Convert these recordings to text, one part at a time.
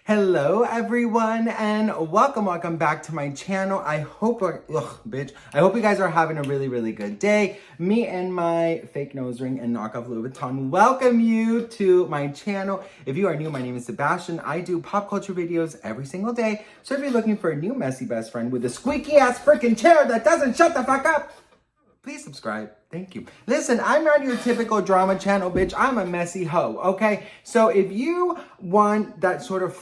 Hello everyone and welcome back to my channel. I hope you guys are having a really good day. Me and my fake nose ring and knockoff Louis Vuitton welcome you to my channel. If you are new, my name is Sebastian. I do pop culture videos every single day. So if you're looking for a new messy best friend with a squeaky ass freaking chair that doesn't shut the fuck up, please subscribe. Thank you. Listen, I'm not your typical drama channel, bitch. I'm a messy hoe, okay? So if you want that sort of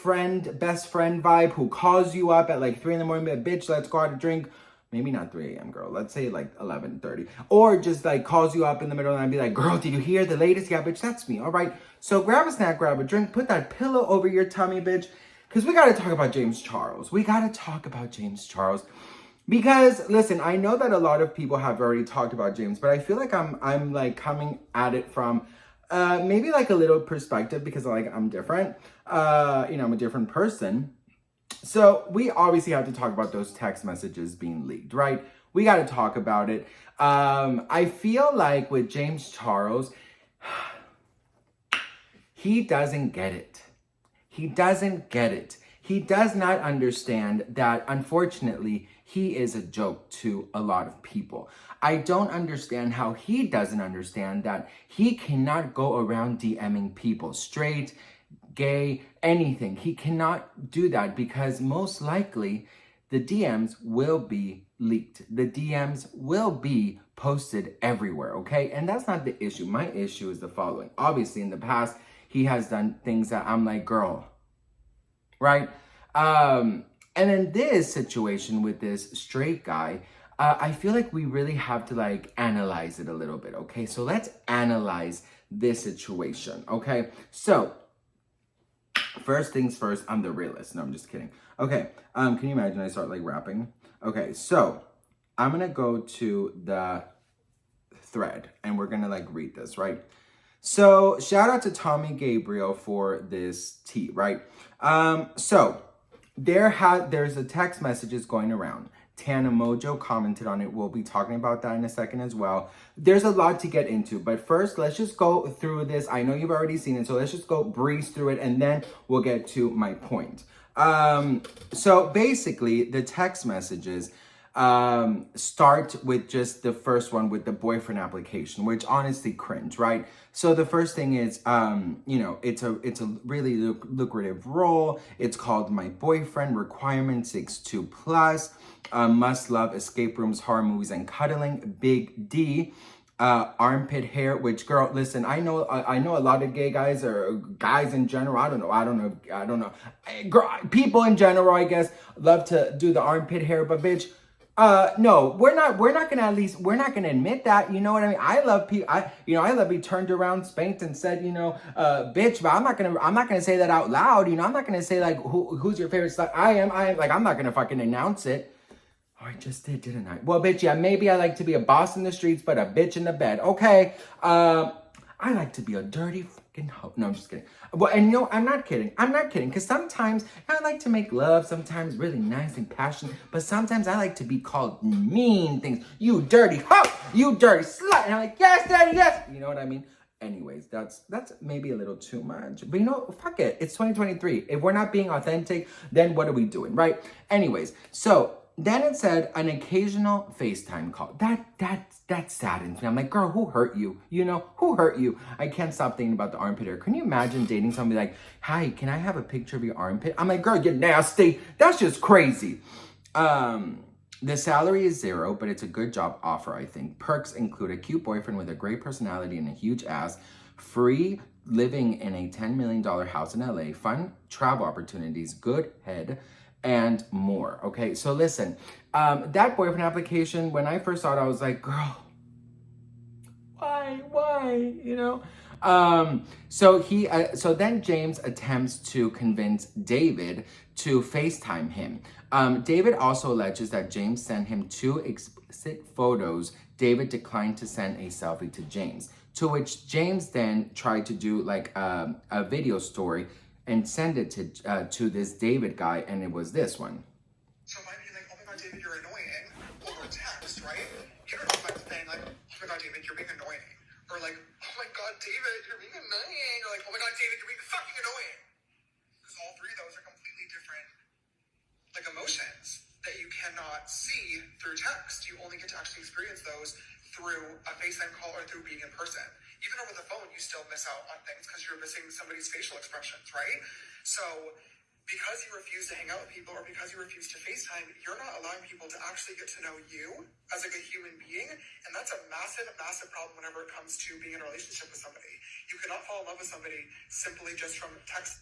best friend vibe who calls you up at like 3 in the morning, but bitch, let's go out to drink. Maybe not 3 a.m., girl. Let's say like 11:30. Or just like calls you up in the middle of the night and be like, girl, did you hear the latest? Yeah, bitch, that's me, all right? So grab a snack, grab a drink, put that pillow over your tummy, bitch. Because we got to talk about James Charles. We got to talk about James Charles. Because listen, I know that a lot of people have already talked about James, but I feel like I'm like coming at it from maybe like a little perspective because like I'm different. I'm a different person. So we obviously have to talk about those text messages being leaked, right? We got to talk about it. I feel like with James Charles, he doesn't get it. He doesn't get it. He does not understand that, unfortunately, he is a joke to a lot of people. I don't understand how he doesn't understand that he cannot go around DMing people, straight, gay, anything. He cannot do that because most likely the DMs will be leaked. The DMs will be posted everywhere, okay? And that's not the issue. My issue is the following. Obviously, in the past, he has done things that I'm like, girl, right? And in this situation with this straight guy, I feel like we really have to like analyze it a little bit, okay? So let's analyze this situation, okay? So, first things first, I'm the realist. No, I'm just kidding. Okay, can you imagine I start like rapping? Okay, so I'm gonna go to the thread and we're gonna like read this, right? So shout out to Tommy Gabriel for this tea, right? There's a text messages going around. Tana Mojo commented on it. We'll be talking about that in a second as well. There's a lot to get into, but first let's just go through this. I know you've already seen it, so let's just go breeze through it and then we'll get to my point. So basically the text messages start with just the first one with the boyfriend application, which honestly cringe, right? So the first thing is, it's a really lucrative role. It's called My Boyfriend, requirement 6'2 plus, must love escape rooms, horror movies, and cuddling. Big D. Armpit hair, which girl, listen, I know a lot of gay guys or guys in general. I don't know. Girl, people in general, I guess, love to do the armpit hair, but bitch, no, we're not gonna admit that, you know what I mean? I love people, I love be turned around, spanked and said, bitch, but I'm not gonna say that out loud, I'm not gonna say like, who's your favorite slut? I am, like, I'm not gonna fucking announce it. Oh, I just did, didn't I? Well, bitch, yeah, maybe I like to be a boss in the streets, but a bitch in the bed. Okay. I like to be a dirty fucking hoe. No, I'm just kidding. Well, and I'm not kidding. Because sometimes I like to make love, sometimes really nice and passionate, but sometimes I like to be called mean things. You dirty hoe, you dirty slut. And I'm like, yes, daddy, yes. You know what I mean? Anyways, that's maybe a little too much. But fuck it. It's 2023. If we're not being authentic, then what are we doing, right? Anyways, so then it said an occasional FaceTime call. That saddens me. I'm like, girl, who hurt you? Who hurt you? I can't stop thinking about the armpit hair. Can you imagine dating somebody like, hi, can I have a picture of your armpit? I'm like, girl, you're nasty. That's just crazy. The salary is 0, but it's a good job offer, I think. Perks include a cute boyfriend with a great personality and a huge ass, free living in a $10 million house in LA, fun travel opportunities, good head, and more. Okay, so listen, that boyfriend application, when I first saw it, I was like, girl, why, so then James attempts to convince David to FaceTime him. David also alleges that James sent him 2 explicit photos. David declined to send a selfie to James, to which James then tried to do like a video story and send it to this David guy, and it was this one. So it might be like, oh my god, David, you're annoying, over text, right? You don't know if I'm saying like, oh my god, David, you're being annoying. Or like, oh my god, David, you're being annoying. Or like, oh my god, David, you're being fucking annoying. Because all 3 of those are completely actually experience those through a FaceTime call or through being in person. Even over the phone, you still miss out on things because you're missing somebody's facial expressions, right? So because you refuse to hang out with people or because you refuse to FaceTime, you're not allowing people to actually get to know you as like a human being. And that's a massive, massive problem whenever it comes to being in a relationship with somebody. You cannot fall in love with somebody simply just from text.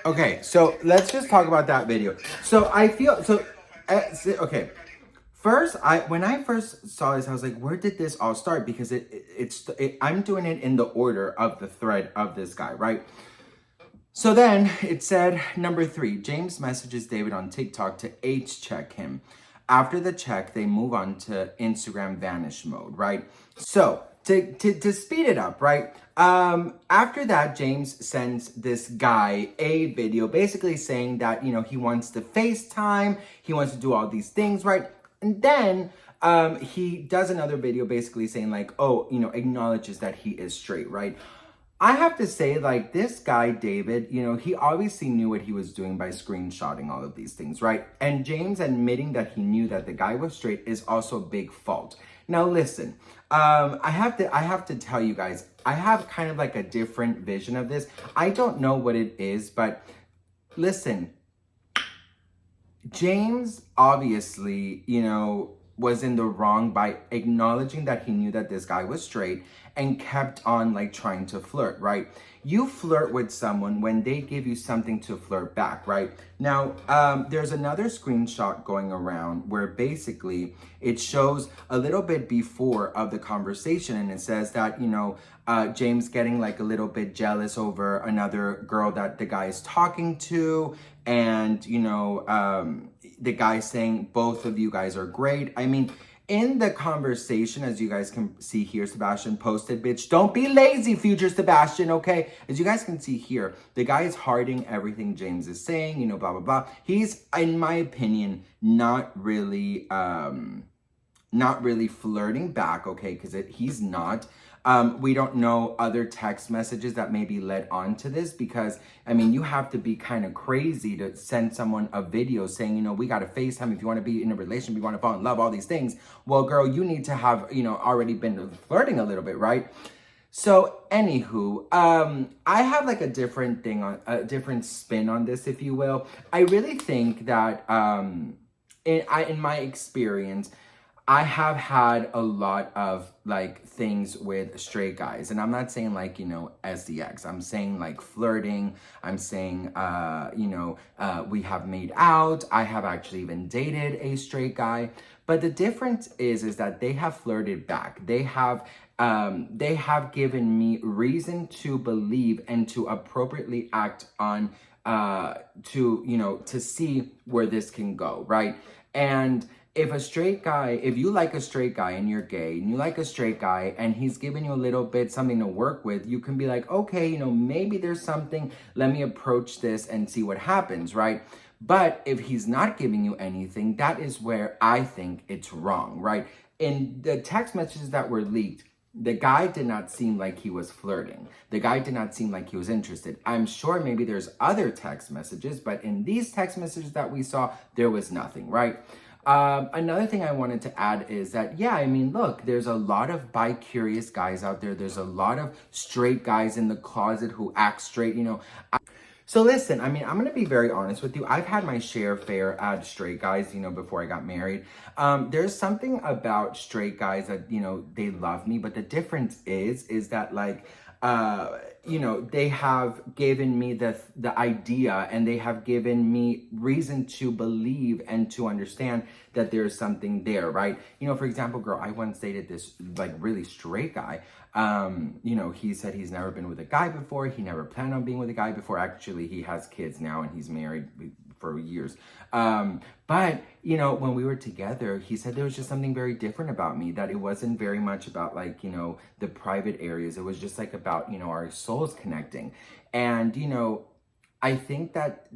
Okay, so let's just talk about that video. So I feel, okay. First, when I first saw this, I was like, where did this all start? Because I'm doing it in the order of the thread of this guy, right? So then it said, number 3, James messages David on TikTok to H-check him. After the check, they move on to Instagram vanish mode, right? So to speed it up, right? After that, James sends this guy a video basically saying that, you know, he wants to FaceTime, he wants to do all these things, right? And then he does another video basically saying like, oh, you know, acknowledges that he is straight, right? I have to say, like, this guy, David, you know, he obviously knew what he was doing by screenshotting all of these things, right? And James admitting that he knew that the guy was straight is also a big fault. Now, listen, I have to tell you guys, I have kind of like a different vision of this. I don't know what it is, but listen, James obviously, you know, was in the wrong by acknowledging that he knew that this guy was straight and kept on like trying to flirt, right? You flirt with someone when they give you something to flirt back, right? Now, there's another screenshot going around where basically it shows a little bit before of the conversation and it says that, you know, James getting like a little bit jealous over another girl that the guy is talking to, and, you know, the guy saying both of you guys are great. I mean, in the conversation, as you guys can see here, Sebastian posted, bitch, don't be lazy, future Sebastian, okay? As you guys can see here, the guy is hearting everything James is saying, you know, blah, blah, blah. He's, in my opinion, not really flirting back, okay? Because he's not. We don't know other text messages that maybe led on to this because, I mean, you have to be kind of crazy to send someone a video saying, you know, we got to FaceTime if you want to be in a relationship, you want to fall in love, all these things. Well, girl, you need to have, you know, already been flirting a little bit, right? So, anywho, I have like a different thing on a different spin on this, if you will. I really think that, in my experience, I have had a lot of like things with straight guys, and I'm not saying like, you know, SDX. I'm saying like flirting. I'm saying, you know, we have made out. I have actually even dated a straight guy, but the difference is that they have flirted back. They have given me reason to believe and to appropriately act on, to, you know, to see where this can go, right? And if you like a straight guy and you're gay and you like a straight guy and he's giving you a little bit something to work with, you can be like, okay, you know, maybe there's something, let me approach this and see what happens, right? But if he's not giving you anything, that is where I think it's wrong, right? In the text messages that were leaked, the guy did not seem like he was flirting. The guy did not seem like he was interested. I'm sure maybe there's other text messages, but in these text messages that we saw, there was nothing, right? Another thing I wanted to add is that, yeah, I mean, look, there's a lot of bi-curious guys out there. There's a lot of straight guys in the closet who act straight, you know. So listen, I mean, I'm going to be very honest with you. I've had my share at straight guys, you know, before I got married. There's something about straight guys that, you know, they love me. But the difference is that, like, you know, they have given me the idea, and they have given me reason to believe and to understand that there's something there, right? You know, for example, girl, I once dated this like really straight guy. You know, he said he's never been with a guy before. He never planned on being with a guy before. Actually, he has kids now and he's married for years. But, you know, when we were together, he said there was just something very different about me, that it wasn't very much about like, you know, the private areas. It was just like about, you know, our souls connecting. And, you know, I think that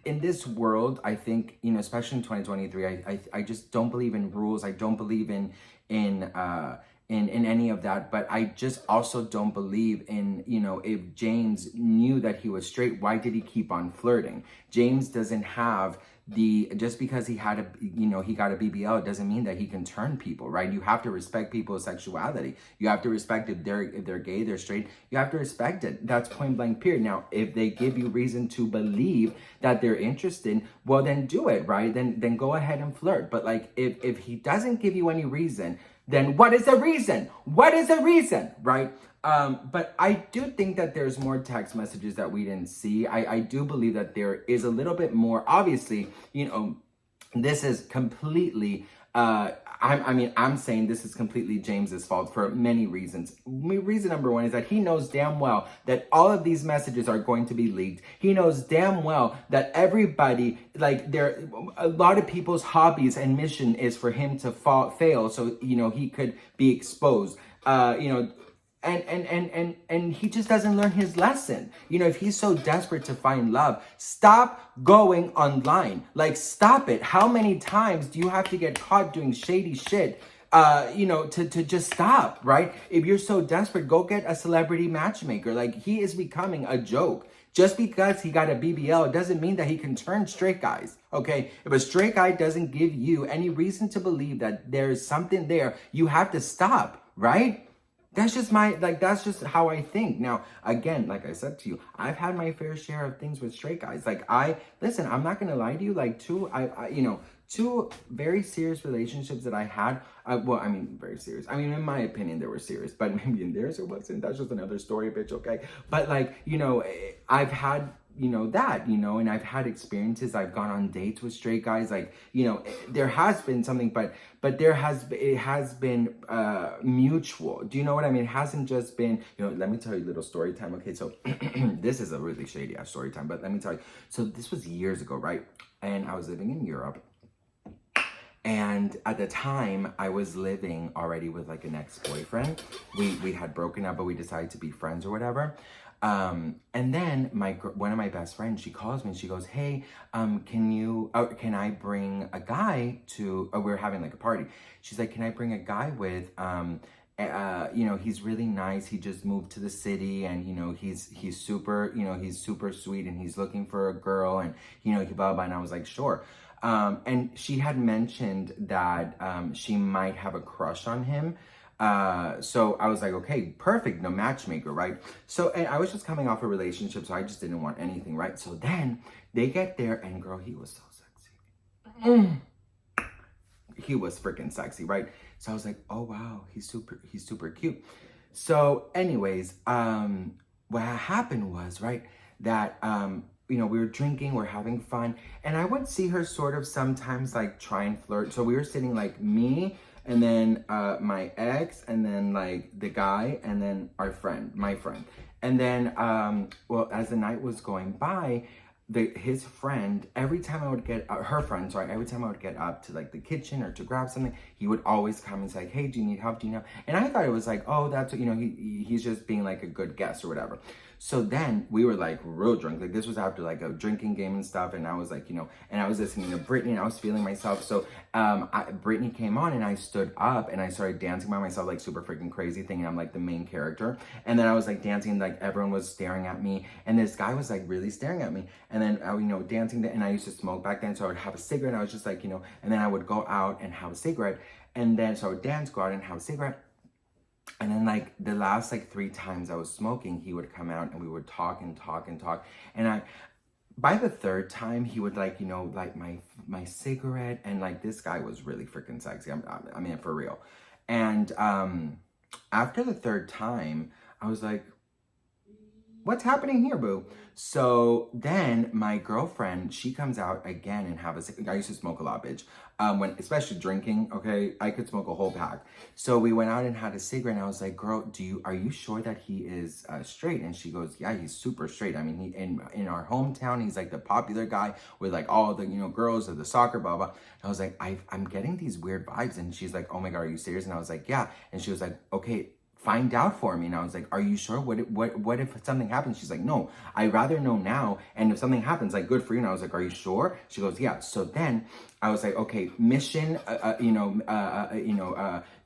in this world, I think, you know, especially in 2023, I just don't believe in rules. I don't believe in in any of that, but I just also don't believe in, you know, if James knew that he was straight, why did he keep on flirting? James doesn't have just because he had he got a BBL, it doesn't mean that he can turn people, right? You have to respect people's sexuality. You have to respect if they're gay, they're straight. You have to respect it. That's point blank period. Now, if they give you reason to believe that they're interested, well, then do it, right? Then go ahead and flirt. But like, if he doesn't give you any reason, then what is the reason? What is the reason, right? But I do think that there's more text messages that we didn't see. I do believe that there is a little bit more. Obviously, you know, this is completely, I'm saying this is completely James's fault for many reasons. Reason number one is that he knows damn well that all of these messages are going to be leaked. He knows damn well that everybody, like, a lot of people's hobbies and mission is for him to fail, so, you know, he could be exposed. And he just doesn't learn his lesson. You know, if he's so desperate to find love, stop going online. Like, stop it. How many times do you have to get caught doing shady shit, to just stop, right? If you're so desperate, go get a celebrity matchmaker. Like, he is becoming a joke. Just because he got a BBL doesn't mean that he can turn straight guys, okay? If a straight guy doesn't give you any reason to believe that there's something there, you have to stop, right? That's just that's just how I think. Now, again, like I said to you, I've had my fair share of things with straight guys. Like, listen, I'm not going to lie to you. Like, two very serious relationships that I had. Very serious. I mean, in my opinion, they were serious, but maybe in theirs it wasn't. That's just another story, bitch, okay? But like, I've had, and I've had experiences. I've gone on dates with straight guys. Like, there has been something, but it has been mutual. Do you know what I mean? It hasn't just been, let me tell you a little story time. Okay, so this is a really shady ass story time, but let me tell you. So this was years ago, right? And I was living in Europe. And at the time, I was living already with like an ex-boyfriend. We had broken up, but we decided to be friends or whatever. And then one of my best friends, she calls me and she goes, "Hey, can I bring a guy to? We're having like a party." She's like, "Can I bring a guy with? He's really nice. He just moved to the city, and he's super, he's super sweet, and he's looking for a girl, and he blah blah." And I was like, "Sure." And she had mentioned that she might have a crush on him. So I was like, okay, perfect, no matchmaker, right? So, and I was just coming off a relationship, so I just didn't want anything, right? So then they get there, and girl, he was so sexy. He was freaking sexy, right? So I was like, oh wow, he's super cute. So anyways, what happened was, right, that we were drinking, we're having fun, and I would see her sort of sometimes like try and flirt. So we were sitting like me, and then my ex, and then like the guy, and then my friend. And then, as the night was going by, his friend, every time I would get up to like the kitchen or to grab something, he would always come and say, "Hey, do you need help? Do you know?" And I thought it was like, oh, that's, he's just being like a good guest or whatever. So then we were like real drunk. Like, this was after like a drinking game and stuff. And I was like, and I was listening to Britney, and I was feeling myself. So Britney came on, and I stood up and I started dancing by myself, like super freaking crazy thing. And I'm like the main character. And then I was like dancing, and like everyone was staring at me. And this guy was like really staring at me. And then, dancing. And I used to smoke back then. So I would have a cigarette. And I was just like, and then I would go out and have a cigarette. And then, so I would dance, go out and have a cigarette. And then like the last like 3 times I was smoking, he would come out and we would talk and talk and talk. And by the 3rd time, he would like, like my cigarette. And like, this guy was really freaking sexy. I mean, for real. And after the 3rd time, I was like, what's happening here, boo? So then my girlfriend, she comes out again and have a cigarette. I used to smoke a lot, bitch. Especially drinking, okay, I could smoke a whole pack. So we went out and had a cigarette, and I was like, girl, are you sure that he is straight? And she goes, yeah, he's super straight. I mean, he in our hometown, he's like the popular guy with like all the, girls of the soccer, blah, blah. And I was like, I'm getting these weird vibes. And she's like, oh my God, are you serious? And I was like, yeah. And she was like, okay, find out for me. And I was like, are you sure? What if something happens? She's like, no, I'd rather know now. And if something happens, like, good for you. And I was like, are you sure? She goes, yeah. So then I was like, okay, mission,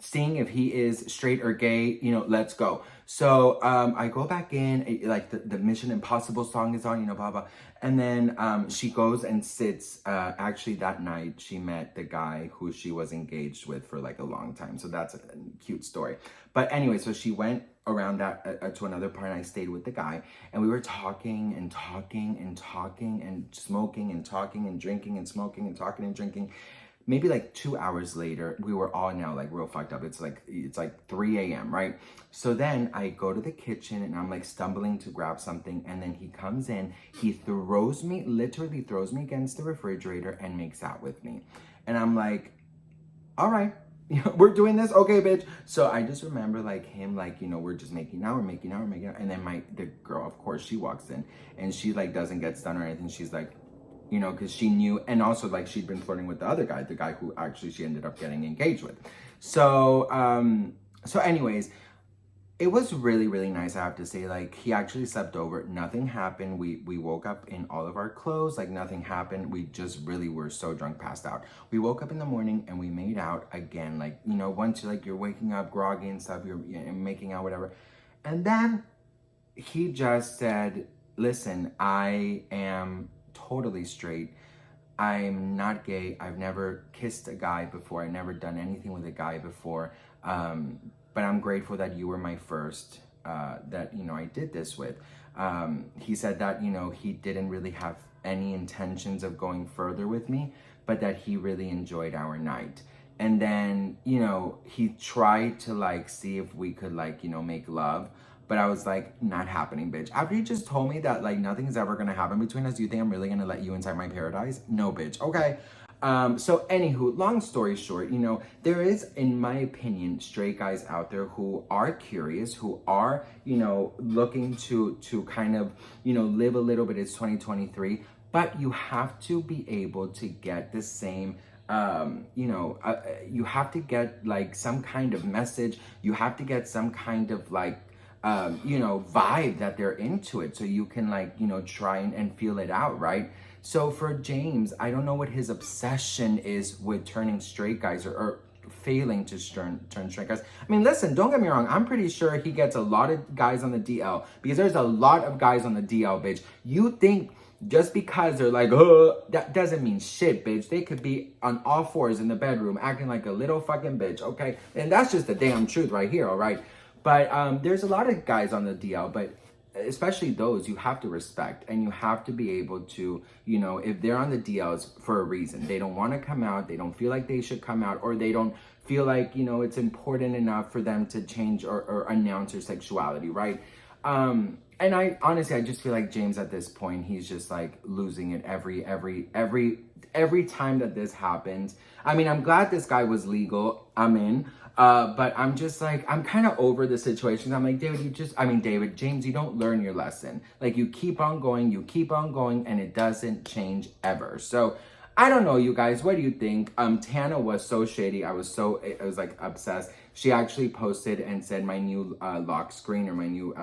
seeing if he is straight or gay, let's go. So I go back in, like the Mission Impossible song is on, blah, blah. And then she goes and sits. Actually, that night, she met the guy who she was engaged with for like a long time. So that's a cute story. But anyway, so she went around that to another part, and I stayed with the guy. And we were talking and talking and talking and smoking and talking and drinking and smoking and talking and drinking. Maybe like 2 hours later, we were all now like real fucked up. It's like 3 a.m., right? So then I go to the kitchen and I'm like stumbling to grab something. And then he comes in, he literally throws me against the refrigerator and makes out with me. And I'm like, all right, we're doing this? Okay, bitch. So I just remember like him, like, we're just making out. And then the girl, of course, she walks in and she like doesn't get stunned or anything. She's like, because she knew, and also like she'd been flirting with the other guy, the guy who actually she ended up getting engaged with. So, anyways, it was really, really nice, I have to say. Like, he actually slept over. Nothing happened. We woke up in all of our clothes. Like, nothing happened. We just really were so drunk, passed out. We woke up in the morning and we made out again. Like, once you're waking up groggy and stuff, you're making out, whatever. And then he just said, listen, I am totally straight. I'm not gay. I've never kissed a guy before. I've never done anything with a guy before. But I'm grateful that you were my first that, I did this with. He said that, he didn't really have any intentions of going further with me, but that he really enjoyed our night. And then, he tried to like see if we could like, make love. But I was like, not happening, bitch. After you just told me that like nothing's ever gonna happen between us, do you think I'm really gonna let you inside my paradise? No, bitch. Okay. So anywho, long story short, there is, in my opinion, straight guys out there who are curious, who are, looking to kind of, live a little bit. It's 2023, but you have to be able to get the same you have to get like some kind of message. You have to get some kind of like vibe that they're into it, so you can like, try and feel it out, right? So for James, I don't know what his obsession is with turning straight guys or failing to turn straight guys. I mean, listen, don't get me wrong. I'm pretty sure he gets a lot of guys on the DL, because there's a lot of guys on the DL, bitch. You think just because they're like, that doesn't mean shit, bitch. They could be on all fours in the bedroom acting like a little fucking bitch, okay? And that's just the damn truth right here, all right? But there's a lot of guys on the DL, but especially those you have to respect, and you have to be able to, if they're on the DLs for a reason, they don't want to come out, they don't feel like they should come out, or they don't feel like, it's important enough for them to change or announce their sexuality, right? And I honestly just feel like James at this point, he's just like losing it every time that this happens. I mean, I'm glad this guy was legal. I'm in. But I'm just like, I'm kind of over the situation. I'm like, James, you don't learn your lesson. Like, you keep on going, and it doesn't change ever. So I don't know, you guys, what do you think? Tana was so shady. I was like obsessed. She actually posted and said my new lock screen, or my new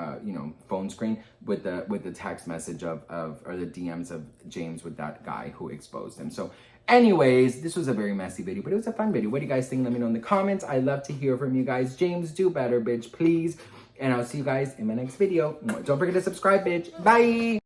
phone screen with the text message or the DMs of James with that guy who exposed him. So anyways, this was a very messy video, but it was a fun video. What do you guys think? Let me know in the comments. I love to hear from you guys. James, do better, bitch, please. And I'll see you guys in my next video. Don't forget to subscribe, bitch. Bye.